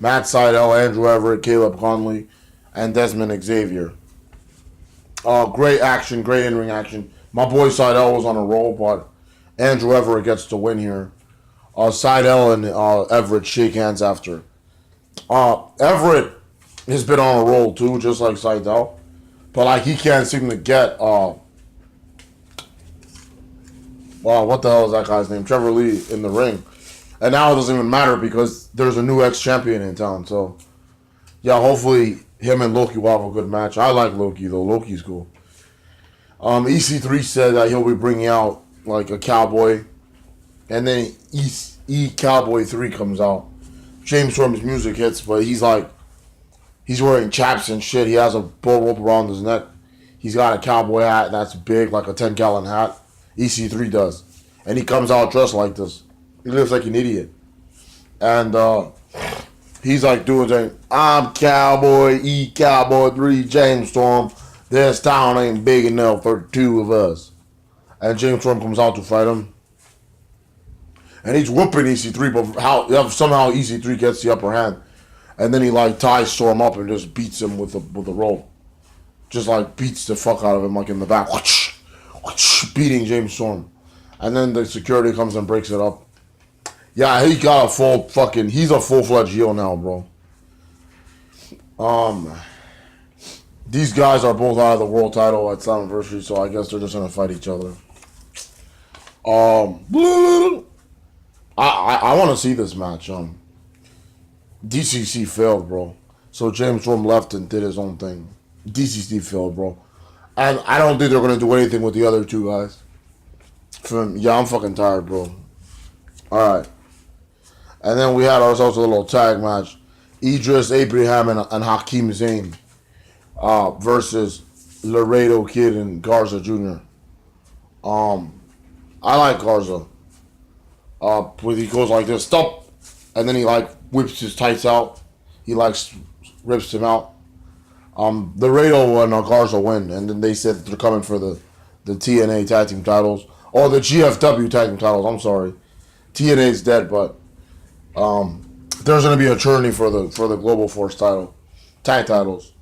Matt Sydal, Andrew Everett, Caleb Conley, and Desmond Xavier. Great action, great in-ring action. My boy Sydal was on a roll, but Andrew Everett gets the win here. Sydal and Everett shake hands after. Everett has been on a roll too, just like Sydal. But like he can't seem to get what the hell is that guy's name? Trevor Lee in the ring. And now it doesn't even matter because there's a new ex-champion in town. So yeah, hopefully him and Loki will have a good match. I like Loki though. Loki's cool. EC3 said that he'll be bringing out like a cowboy, and then Cowboy 3 comes out. James Storm's music hits, but he's wearing chaps and shit. He has a bull rope around his neck. He's got a cowboy hat that's big, like a 10-gallon hat. EC3 does, and he comes out dressed like this. He looks like an idiot, and he's like doing things. I'm Cowboy Cowboy 3 James Storm. This town ain't big enough for the two of us. And James Storm comes out to fight him. And he's whooping EC3, but somehow EC3 gets the upper hand. And then he like ties Storm up and just beats him with the rope. Just like beats the fuck out of him like in the back. Beating James Storm. And then the security comes and breaks it up. Yeah, he got he's a full-fledged heel now, bro. These guys are both out of the world title at Slammiversary, so I guess they're just gonna fight each other. I want to see this match. DCC failed, bro. So James Storm left and did his own thing. DCC failed, bro. And I don't think they're gonna do anything with the other two guys. I'm fucking tired, bro. All right. And then we had ourselves a little tag match. Idris Abraham and Hakeem Zayn versus Laredo Kid and Garza Jr. I like Garza. When he goes like this, stop, and then he like whips his tights out. He like rips him out. Laredo and Garza win, and then they said that they're coming for the TNA tag team titles or the GFW tag team titles. I'm sorry, TNA's dead, but there's gonna be a journey for the Global Force tag titles.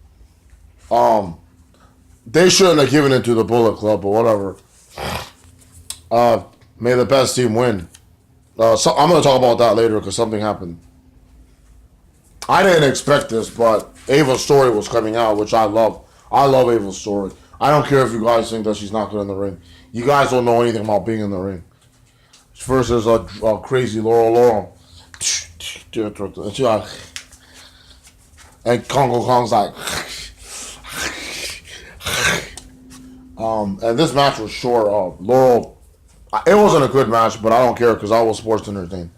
They shouldn't have given it to the Bullet Club, but whatever. May the best team win. So I'm gonna talk about that later because something happened. I didn't expect this, but Ava's story was coming out, which I love. I love Ava's story. I don't care if you guys think that she's not good in the ring. You guys don't know anything about being in the ring. First, there's a crazy Laurel. And Congo Kong's like. And this match was short. Laurel, it wasn't a good match, but I don't care because I was sports entertained.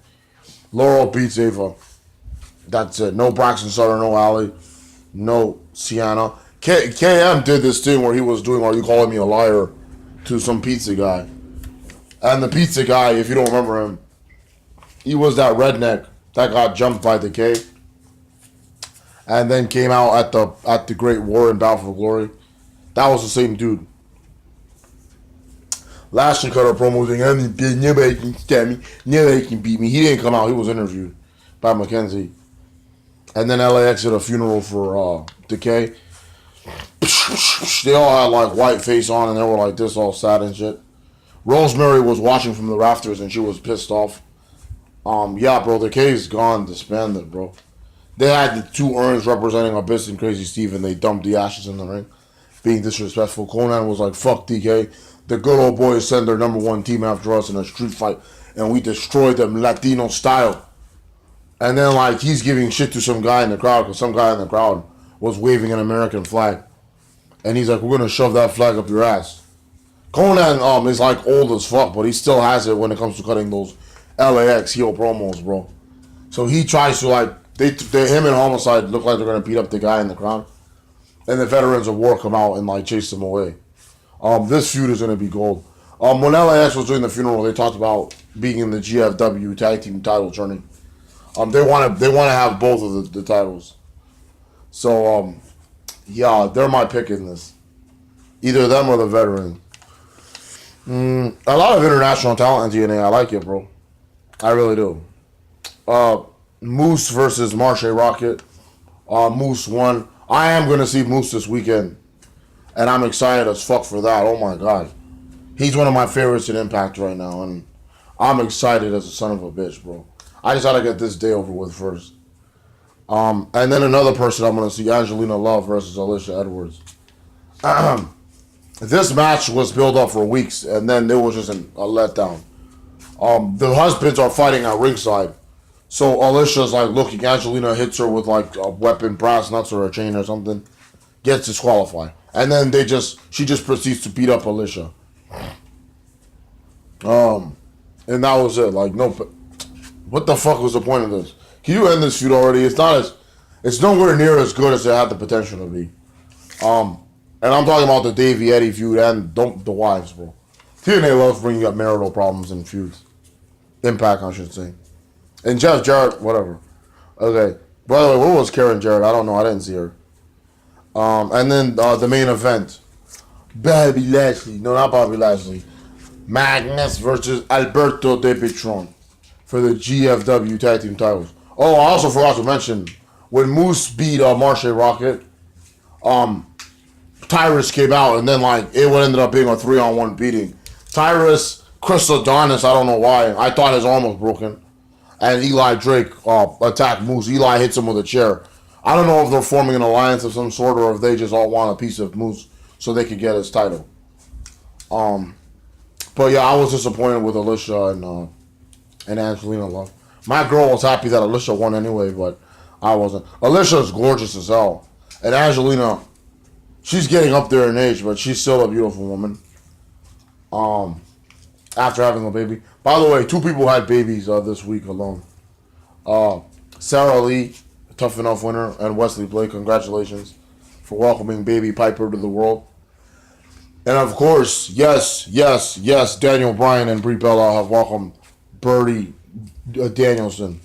Laurel beats Ava. That's it. No Braxton Sutter, no Allie, no Sienna. KM did this thing where he was doing, "Are you calling me a liar?" to some pizza guy. And the pizza guy, if you don't remember him, he was that redneck that got jumped by the K. And then came out at the Great War in Battle for Glory. That was the same dude. Lashley cut a promo saying, "Nobody can stand me. Nobody can beat me." He didn't come out. He was interviewed by Mackenzie. And then LAX did a funeral for Decay. They all had like white face on and they were like this, all sad and shit. Rosemary was watching from the rafters and she was pissed off. Yeah, bro, Decay's gone, disbanded, bro. They had the two urns representing Abyss and Crazy Steve and they dumped the ashes in the ring, being disrespectful. Conan was like, "Fuck DK. The good old boys sent their number one team after us in a street fight and we destroyed them Latino style." And then like he's giving shit to some guy in the crowd because some guy in the crowd was waving an American flag. And he's like, "We're going to shove that flag up your ass." Conan is like old as fuck, but he still has it when it comes to cutting those LAX heel promos, bro. So he tries to like, him and Homicide look like they're going to beat up the guy in the crowd. And the Veterans of War come out and like chase them away. This feud is going to be gold. When LAX was doing the funeral, they talked about being in the GFW tag team title journey. They want to have both of the titles. So yeah, they're my pick in this. Either them or the Veteran. A lot of international talent in TNA. I like it, bro. I really do. Moose versus Marche Rocket. Moose won. I am going to see Moose this weekend. And I'm excited as fuck for that. Oh my god. He's one of my favorites in Impact right now. And I'm excited as a son of a bitch, bro. I just gotta get this day over with first. And then another person I'm going to see, Angelina Love versus Alicia Edwards. This match was built up for weeks, and then there was just a letdown. The husbands are fighting at ringside. So Alicia's like looking, Angelina hits her with like a weapon, brass nuts or a chain or something, gets disqualified. And then she just proceeds to beat up Alicia. And that was it. Like, no, what the fuck was the point of this? Can you end this feud already? It's nowhere near as good as it had the potential to be. And I'm talking about the Davey Eddie feud and the wives, bro. TNA loves bringing up marital problems and feuds. Impact, I should say. And Jeff Jarrett, whatever. Okay. By the way, where was Karen Jarrett? I don't know. I didn't see her. And then the main event. Bobby Lashley. No, not Bobby Lashley. Magnus versus Alberto El Patron for the GFW tag team titles. Oh, I also forgot to mention, when Moose beat Marche Rocket, Tyrus came out, and then like it would ended up being a 3-on-1 beating. Tyrus, Chris Adonis, I don't know why. I thought his arm was broken. And Eli Drake attacked Moose. Eli hits him with a chair. I don't know if they're forming an alliance of some sort or if they just all want a piece of Moose so they could get his title. But yeah, I was disappointed with Alicia and Angelina Love. My girl was happy that Alicia won anyway, but I wasn't. Alicia's gorgeous as hell. And Angelina, she's getting up there in age, but she's still a beautiful woman. After having a baby. By the way, 2 people had babies this week alone. Sarah Lee, Tough Enough winner, and Wesley Blake, congratulations for welcoming baby Piper to the world. And of course, yes, Daniel Bryan and Brie Bella have welcomed Birdie Danielson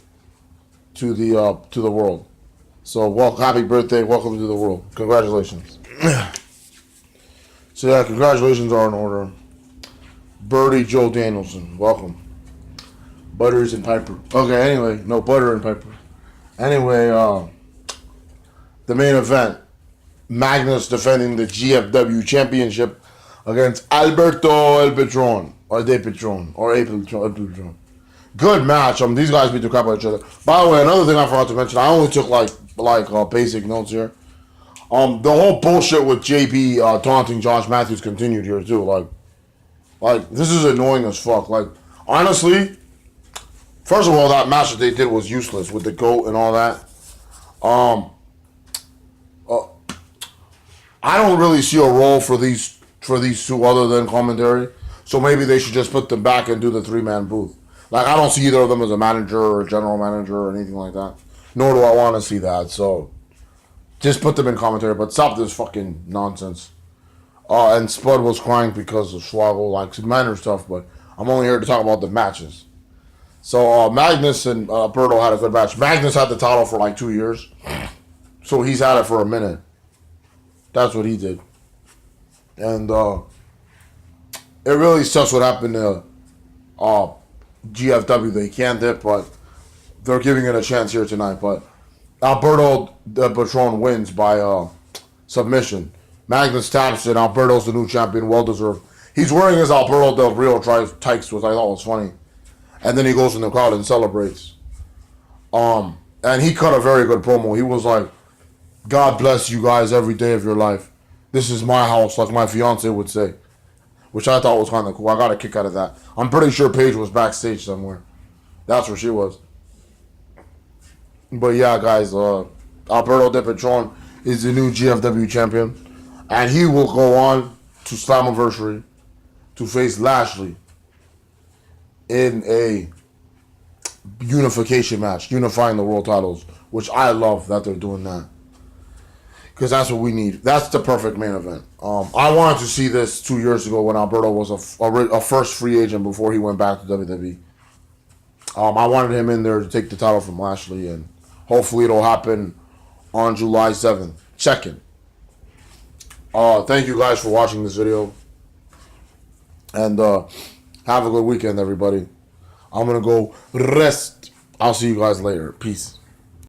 to the world. So, happy birthday, welcome to the world. Congratulations. So yeah, congratulations are in order. Birdie Joe Danielson, welcome. Butters and Piper. Okay, anyway, no, Butter and Piper. Anyway, the main event. Magnus defending the GFW Championship against Alberto El Patron. Or El Patron. Good match. These guys beat the crap out of each other. By the way, another thing I forgot to mention, I only took like basic notes here. The whole bullshit with JB taunting Josh Matthews continued here too. Like this is annoying as fuck. Like, honestly, first of all, that match that they did was useless with the GOAT and all that. I don't really see a role for these 2 other than commentary. So maybe they should just put them back and do the 3-man booth. Like, I don't see either of them as a manager or a general manager or anything like that. Nor do I want to see that. So just put them in commentary, but stop this fucking nonsense. And Spud was crying because of Schwagel, like some minor stuff, but I'm only here to talk about the matches. So Magnus and Berto had a good match. Magnus had the title for like 2 years, so he's had it for a minute. That's what he did. And it really sucks what happened to GFW. They can't dip, but they're giving it a chance here tonight. But Alberto El Patron wins by submission. Magnus taps it. Alberto's the new champion, well deserved. He's wearing his Alberto Del Rio tights, which I thought was funny. And then he goes in the crowd and celebrates. And he cut a very good promo. He was like, God bless you guys every day of your life. This is my house, like my fiance would say. Which I thought was kind of cool. I got a kick out of that. I'm pretty sure Paige was backstage somewhere. That's where she was. But yeah, guys, Alberto El Patron is the new GFW champion. And he will go on to Slammiversary to face Lashley in a unification match, unifying the world titles, which I love that they're doing that. Because that's what we need. That's the perfect main event. I wanted to see this 2 years ago when Alberto was a first free agent before he went back to WWE. I wanted him in there to take the title from Lashley, and hopefully it'll happen on July 7th. 2nd. Thank you guys for watching this video. And have a good weekend, everybody. I'm going to go rest. I'll see you guys later. Peace.